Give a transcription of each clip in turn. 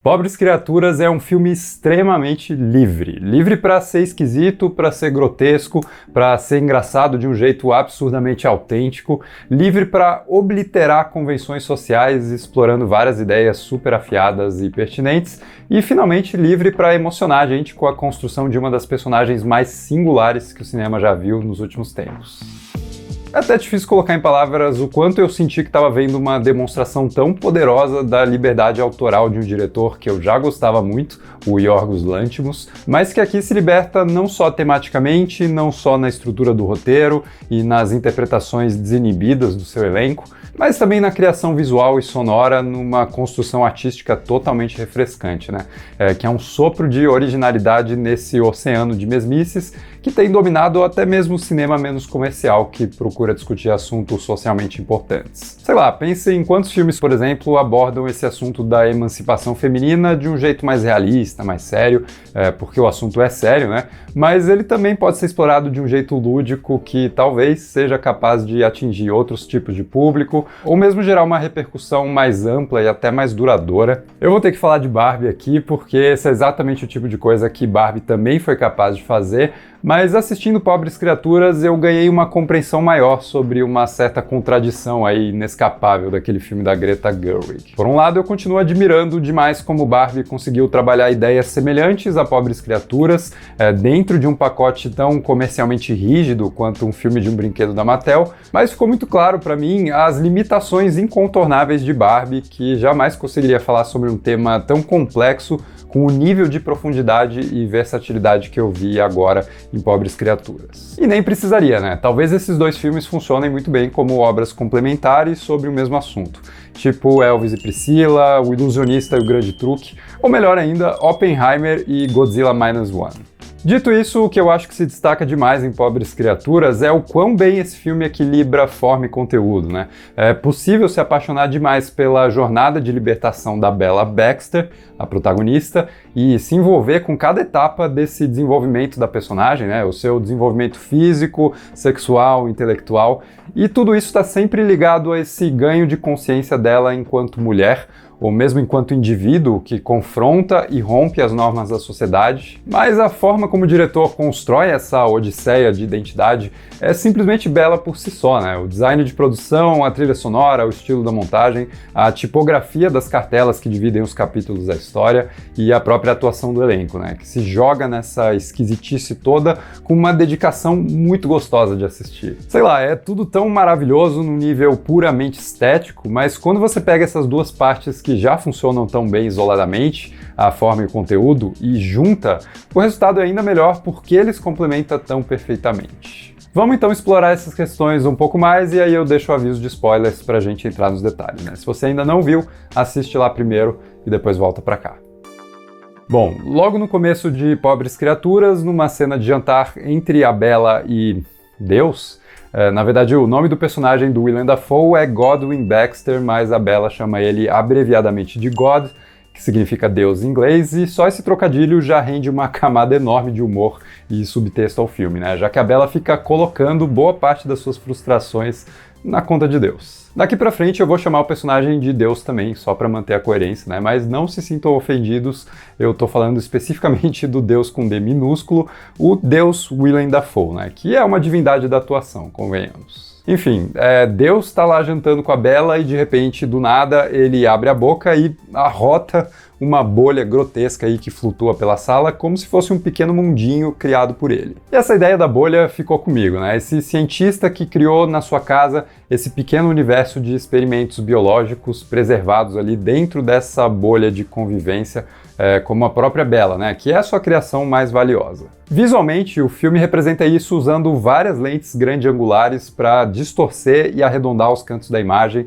Pobres Criaturas é um filme extremamente livre. Livre para ser esquisito, para ser grotesco, para ser engraçado de um jeito absurdamente autêntico. Livre para obliterar convenções sociais, explorando várias ideias super afiadas e pertinentes. E, finalmente, livre para emocionar a gente com a construção de uma das personagens mais singulares que o cinema já viu nos últimos tempos. É até difícil colocar em palavras o quanto eu senti que estava vendo uma demonstração tão poderosa da liberdade autoral de um diretor que eu já gostava muito, o Yorgos Lanthimos, mas que aqui se liberta não só tematicamente, não só na estrutura do roteiro e nas interpretações desinibidas do seu elenco, mas também na criação visual e sonora, numa construção artística totalmente refrescante, né? Que é um sopro de originalidade nesse oceano de mesmices que tem dominado até mesmo o cinema menos comercial, que procura discutir assuntos socialmente importantes. Sei lá, pense em quantos filmes, por exemplo, abordam esse assunto da emancipação feminina de um jeito mais realista, mais sério, porque o assunto é sério, né? Mas ele também pode ser explorado de um jeito lúdico que talvez seja capaz de atingir outros tipos de público, ou mesmo gerar uma repercussão mais ampla e até mais duradoura. Eu vou ter que falar de Barbie aqui, porque esse é exatamente o tipo de coisa que Barbie também foi capaz de fazer, mas assistindo Pobres Criaturas eu ganhei uma compreensão maior sobre uma certa contradição aí inescapável daquele filme da Greta Gerwig. Por um lado, eu continuo admirando demais como Barbie conseguiu trabalhar ideias semelhantes a Pobres Criaturas dentro de um pacote tão comercialmente rígido quanto um filme de um brinquedo da Mattel, mas ficou muito claro para mim as limitações incontornáveis de Barbie, que jamais conseguiria falar sobre um tema tão complexo com o nível de profundidade e versatilidade que eu vi agora em Pobres Criaturas. E nem precisaria, né? Talvez esses dois filmes funcionem muito bem como obras complementares sobre o mesmo assunto, tipo Elvis e Priscila, O Ilusionista e o Grande Truque, ou melhor ainda, Oppenheimer e Godzilla Minus One. Dito isso, o que eu acho que se destaca demais em Pobres Criaturas é o quão bem esse filme equilibra forma e conteúdo, né? É possível se apaixonar demais pela jornada de libertação da Bella Baxter, a protagonista, e se envolver com cada etapa desse desenvolvimento da personagem, né? O seu desenvolvimento físico, sexual, intelectual, e tudo isso está sempre ligado a esse ganho de consciência dela enquanto mulher, ou mesmo enquanto indivíduo que confronta e rompe as normas da sociedade, mas a forma como o diretor constrói essa odisseia de identidade é simplesmente bela por si só, né? O design de produção, a trilha sonora, o estilo da montagem, a tipografia das cartelas que dividem os capítulos da história e a própria atuação do elenco, né? Que se joga nessa esquisitice toda com uma dedicação muito gostosa de assistir. Sei lá, é tudo tão maravilhoso num nível puramente estético, mas quando você pega essas duas partes que já funcionam tão bem isoladamente, a forma e o conteúdo, e junta, o resultado é ainda melhor porque eles complementam tão perfeitamente. Vamos então explorar essas questões um pouco mais e aí eu deixo o aviso de spoilers pra gente entrar nos detalhes, né? Se você ainda não viu, assiste lá primeiro e depois volta pra cá. Bom, logo no começo de Pobres Criaturas, numa cena de jantar entre a Bella e Deus, na verdade, o nome do personagem do Willem Dafoe é Godwin Baxter, mas a Bella chama ele abreviadamente de God, que significa Deus em inglês, e só esse trocadilho já rende uma camada enorme de humor e subtexto ao filme, né? Já que a Bella fica colocando boa parte das suas frustrações na conta de Deus. Daqui pra frente eu vou chamar o personagem de Deus também, só pra manter a coerência, né? Mas não se sintam ofendidos, eu tô falando especificamente do Deus com D minúsculo, o Deus Willem Dafoe, né? Que é uma divindade da atuação, convenhamos. Enfim, Deus tá lá jantando com a Bella e de repente, do nada, ele abre a boca e arrota uma bolha grotesca aí que flutua pela sala como se fosse um pequeno mundinho criado por ele. E essa ideia da bolha ficou comigo, né? Esse cientista que criou na sua casa esse pequeno universo de experimentos biológicos preservados ali dentro dessa bolha de convivência, como a própria Bella, né? Que é a sua criação mais valiosa. Visualmente, o filme representa isso usando várias lentes grande-angulares para distorcer e arredondar os cantos da imagem,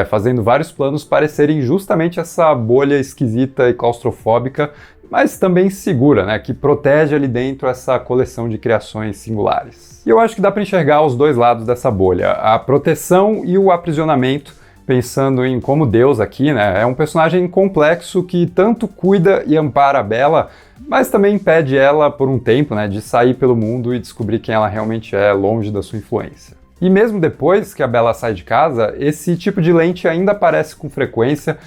fazendo vários planos parecerem justamente essa bolha esquisita e claustrofóbica, mas também segura, né? Que protege ali dentro essa coleção de criações singulares. E eu acho que dá para enxergar os dois lados dessa bolha, a proteção e o aprisionamento, pensando em como Deus aqui, né, é um personagem complexo que tanto cuida e ampara a Bella, mas também impede ela por um tempo, né, de sair pelo mundo e descobrir quem ela realmente é longe da sua influência. E mesmo depois que a Bella sai de casa, esse tipo de lente ainda aparece com frequência,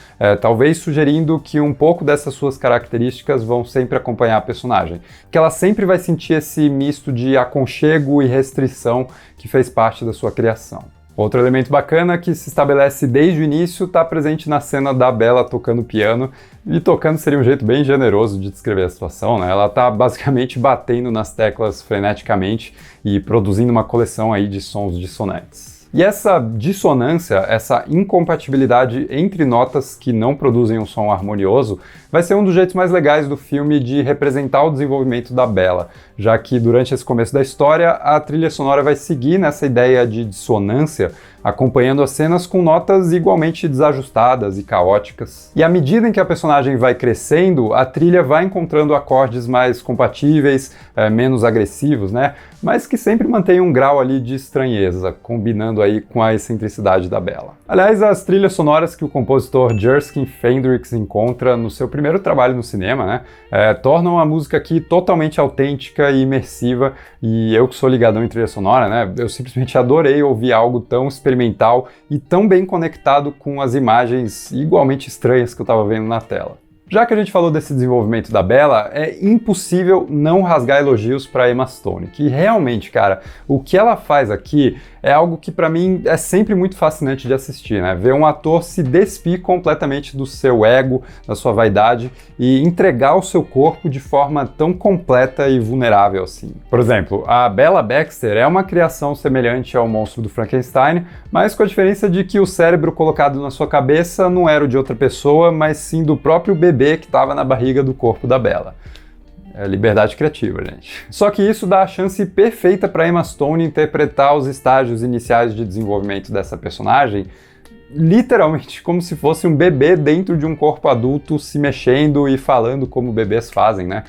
talvez sugerindo que um pouco dessas suas características vão sempre acompanhar a personagem, que ela sempre vai sentir esse misto de aconchego e restrição que fez parte da sua criação. Outro elemento bacana que se estabelece desde o início está presente na cena da Bella tocando piano, e tocando seria um jeito bem generoso de descrever a situação, né? Ela está basicamente batendo nas teclas freneticamente e produzindo uma coleção aí de sons dissonantes. E essa dissonância, essa incompatibilidade entre notas que não produzem um som harmonioso, vai ser um dos jeitos mais legais do filme de representar o desenvolvimento da Bella, já que durante esse começo da história, a trilha sonora vai seguir nessa ideia de dissonância, acompanhando as cenas com notas igualmente desajustadas e caóticas. E à medida em que a personagem vai crescendo, a trilha vai encontrando acordes mais compatíveis, menos agressivos, né? Mas que sempre mantém um grau ali de estranheza, combinando aí com a excentricidade da Bella. Aliás, as trilhas sonoras que o compositor Jerskin Fendrix encontra no seu primeiro trabalho no cinema, né, tornam a música aqui totalmente autêntica e imersiva, e eu que sou ligadão em trilha sonora, né, eu simplesmente adorei ouvir algo tão experimental e tão bem conectado com as imagens igualmente estranhas que eu estava vendo na tela. Já que a gente falou desse desenvolvimento da Bella, é impossível não rasgar elogios para Emma Stone, que realmente, cara, o que ela faz aqui é algo que para mim é sempre muito fascinante de assistir, né? Ver um ator se despir completamente do seu ego, da sua vaidade e entregar o seu corpo de forma tão completa e vulnerável assim. Por exemplo, a Bella Baxter é uma criação semelhante ao monstro do Frankenstein, mas com a diferença de que o cérebro colocado na sua cabeça não era o de outra pessoa, mas sim do próprio bebê que estava na barriga do corpo da Bella. É liberdade criativa, gente. Só que isso dá a chance perfeita para Emma Stone interpretar os estágios iniciais de desenvolvimento dessa personagem, literalmente como se fosse um bebê dentro de um corpo adulto se mexendo e falando como bebês fazem, né?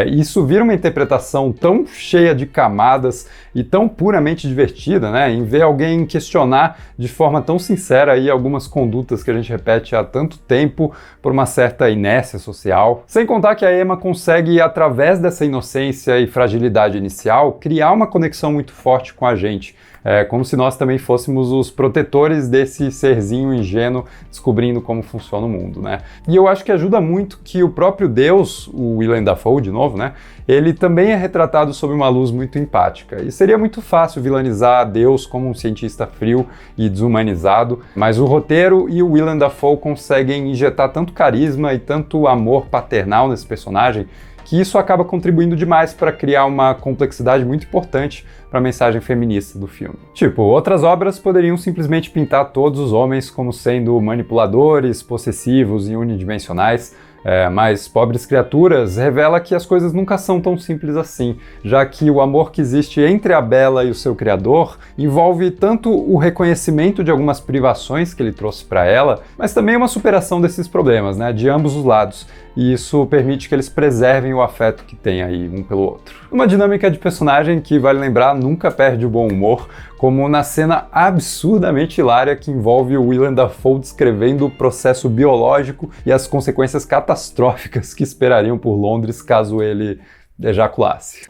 Isso vira uma interpretação tão cheia de camadas e tão puramente divertida, né? Em ver alguém questionar de forma tão sincera aí algumas condutas que a gente repete há tanto tempo por uma certa inércia social. Sem contar que a Emma consegue, através dessa inocência e fragilidade inicial, criar uma conexão muito forte com a gente. Como se nós também fôssemos os protetores desse serzinho ingênuo descobrindo como funciona o mundo, né? E eu acho que ajuda muito que o próprio Deus, o Willem Dafoe, de novo, né? Ele também é retratado sob uma luz muito empática. E seria muito fácil vilanizar Deus como um cientista frio e desumanizado, mas o roteiro e o Willem Dafoe conseguem injetar tanto carisma e tanto amor paternal nesse personagem que isso acaba contribuindo demais para criar uma complexidade muito importante para a mensagem feminista do filme. Tipo, outras obras poderiam simplesmente pintar todos os homens como sendo manipuladores, possessivos e unidimensionais, mas Pobres Criaturas revela que as coisas nunca são tão simples assim, já que o amor que existe entre a Bella e o seu criador envolve tanto o reconhecimento de algumas privações que ele trouxe para ela, mas também uma superação desses problemas, né, de ambos os lados, e isso permite que eles preservem o afeto que têm aí um pelo outro. Uma dinâmica de personagem que, vale lembrar, nunca perde o bom humor, como na cena absurdamente hilária que envolve o Willem Dafoe descrevendo o processo biológico e as consequências catastróficas que esperariam por Londres caso ele ejaculasse.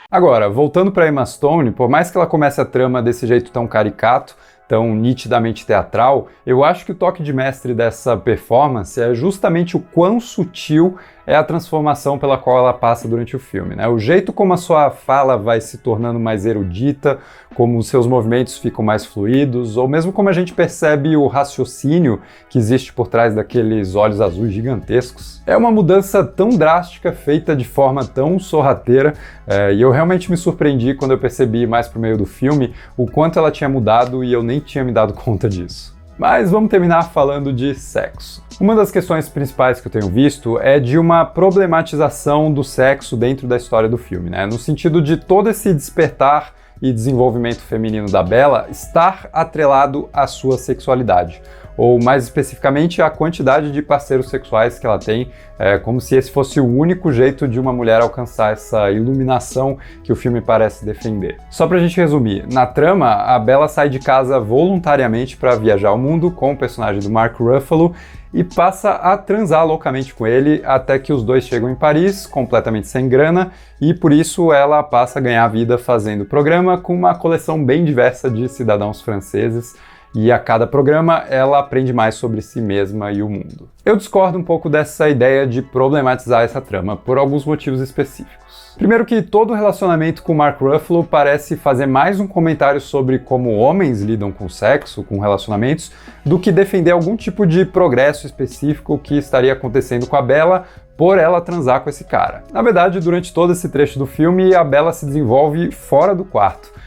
Agora, voltando para Emma Stone, por mais que ela comece a trama desse jeito tão caricato, tão nitidamente teatral, eu acho que o toque de mestre dessa performance é justamente o quão sutil é a transformação pela qual ela passa durante o filme, né? O jeito como a sua fala vai se tornando mais erudita, como os seus movimentos ficam mais fluidos, ou mesmo como a gente percebe o raciocínio que existe por trás daqueles olhos azuis gigantescos. É uma mudança tão drástica, feita de forma tão sorrateira, e eu realmente me surpreendi quando eu percebi mais pro meio do filme o quanto ela tinha mudado e eu nem tinha me dado conta disso. Mas vamos terminar falando de sexo. Uma das questões principais que eu tenho visto é de uma problematização do sexo dentro da história do filme, né? No sentido de todo esse despertar e desenvolvimento feminino da Bella estar atrelado à sua sexualidade. ou mais especificamente a quantidade de parceiros sexuais que ela tem, como se esse fosse o único jeito de uma mulher alcançar essa iluminação que o filme parece defender. Só pra gente resumir, na trama, a Bella sai de casa voluntariamente para viajar ao mundo com o personagem do Mark Ruffalo e passa a transar loucamente com ele até que os dois chegam em Paris, completamente sem grana, e por isso ela passa a ganhar a vida fazendo programa com uma coleção bem diversa de cidadãos franceses, e a cada programa ela aprende mais sobre si mesma e o mundo. Eu discordo um pouco dessa ideia de problematizar essa trama, por alguns motivos específicos. Primeiro que todo relacionamento com Mark Ruffalo parece fazer mais um comentário sobre como homens lidam com sexo, com relacionamentos, do que defender algum tipo de progresso específico que estaria acontecendo com a Bella por ela transar com esse cara. Na verdade, durante todo esse trecho do filme, a Bella se desenvolve fora do quarto.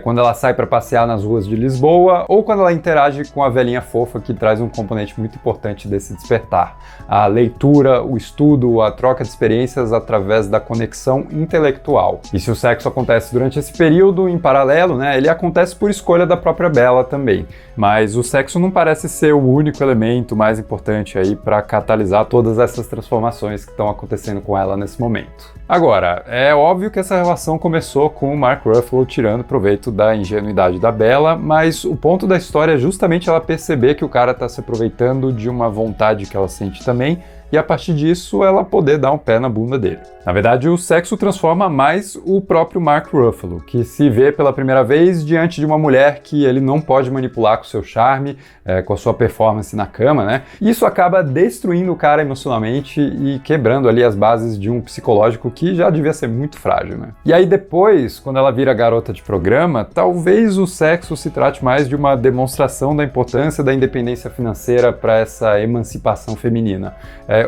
Quando ela sai para passear nas ruas de Lisboa ou quando ela interage com a velhinha fofa, que traz um componente muito importante desse despertar. A leitura, o estudo, a troca de experiências através da conexão intelectual. E se o sexo acontece durante esse período, em paralelo, né, ele acontece por escolha da própria Bella também. Mas o sexo não parece ser o único elemento mais importante aí para catalisar todas essas transformações que estão acontecendo com ela nesse momento. Agora, é óbvio que essa relação começou com o Mark Ruffalo tirando proveito da ingenuidade da Bella, mas o ponto da história é justamente ela perceber que o cara está se aproveitando de uma vontade que ela sente também, e a partir disso ela poder dar um pé na bunda dele. Na verdade, o sexo transforma mais o próprio Mark Ruffalo, que se vê pela primeira vez diante de uma mulher que ele não pode manipular com seu charme, com a sua performance na cama, né? E isso acaba destruindo o cara emocionalmente e quebrando ali as bases de um psicológico que já devia ser muito frágil, né? E aí depois, quando ela vira garota de programa, talvez o sexo se trate mais de uma demonstração da importância da independência financeira para essa emancipação feminina.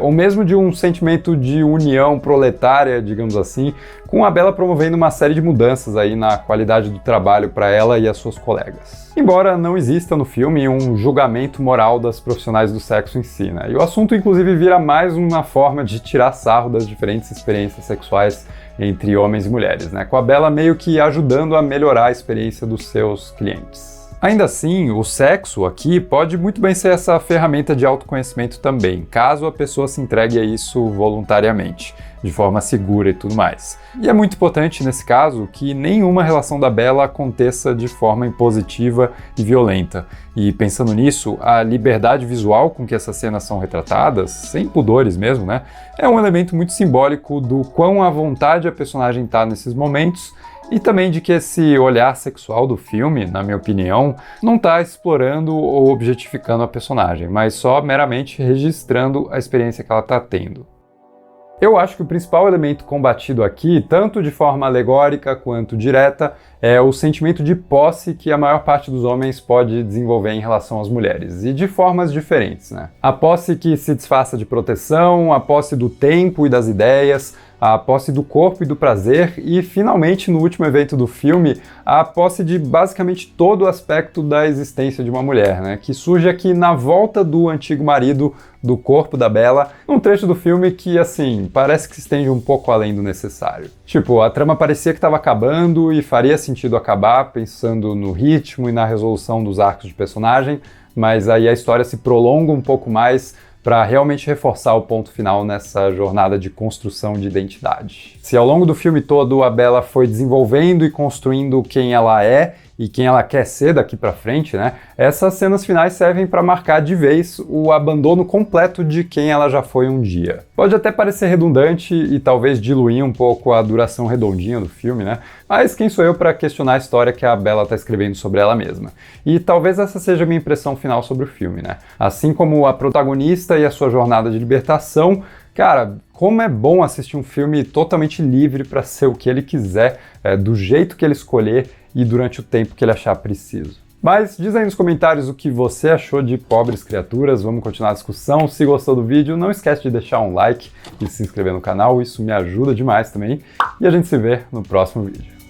Ou mesmo de um sentimento de união proletária, digamos assim, com a Bella promovendo uma série de mudanças aí na qualidade do trabalho para ela e as suas colegas. Embora não exista no filme um julgamento moral das profissionais do sexo em si, né? E o assunto inclusive vira mais uma forma de tirar sarro das diferentes experiências sexuais entre homens e mulheres, né? Com a Bella meio que ajudando a melhorar a experiência dos seus clientes. Ainda assim, o sexo aqui pode muito bem ser essa ferramenta de autoconhecimento também, caso a pessoa se entregue a isso voluntariamente, de forma segura e tudo mais. E é muito importante, nesse caso, que nenhuma relação da Bella aconteça de forma impositiva e violenta. E pensando nisso, a liberdade visual com que essas cenas são retratadas, sem pudores mesmo, né, é um elemento muito simbólico do quão à vontade a personagem está nesses momentos, e também de que esse olhar sexual do filme, na minha opinião, não está explorando ou objetificando a personagem, mas só meramente registrando a experiência que ela está tendo. Eu acho que o principal elemento combatido aqui, tanto de forma alegórica quanto direta, é o sentimento de posse que a maior parte dos homens pode desenvolver em relação às mulheres, e de formas diferentes, né? A posse que se disfarça de proteção, a posse do tempo e das ideias, a posse do corpo e do prazer e, finalmente, no último evento do filme, a posse de basicamente todo o aspecto da existência de uma mulher, né? Que surge aqui na volta do antigo marido do corpo da Bella, num trecho do filme que, assim, parece que se estende um pouco além do necessário. Tipo, a trama parecia que estava acabando e faria sentido acabar, pensando no ritmo e na resolução dos arcos de personagem, mas aí a história se prolonga um pouco mais para realmente reforçar o ponto final nessa jornada de construção de identidade. Se ao longo do filme todo a Bella foi desenvolvendo e construindo quem ela é e quem ela quer ser daqui para frente, né? Essas cenas finais servem para marcar de vez o abandono completo de quem ela já foi um dia. Pode até parecer redundante e talvez diluir um pouco a duração redondinha do filme, né? Mas quem sou eu para questionar a história que a Bella está escrevendo sobre ela mesma? E talvez essa seja a minha impressão final sobre o filme, né? Assim como a protagonista e a sua jornada de libertação, cara, como é bom assistir um filme totalmente livre para ser o que ele quiser, do jeito que ele escolher e durante o tempo que ele achar preciso. Mas diz aí nos comentários o que você achou de Pobres Criaturas, vamos continuar a discussão. Se gostou do vídeo, não esquece de deixar um like e se inscrever no canal, isso me ajuda demais também. E a gente se vê no próximo vídeo.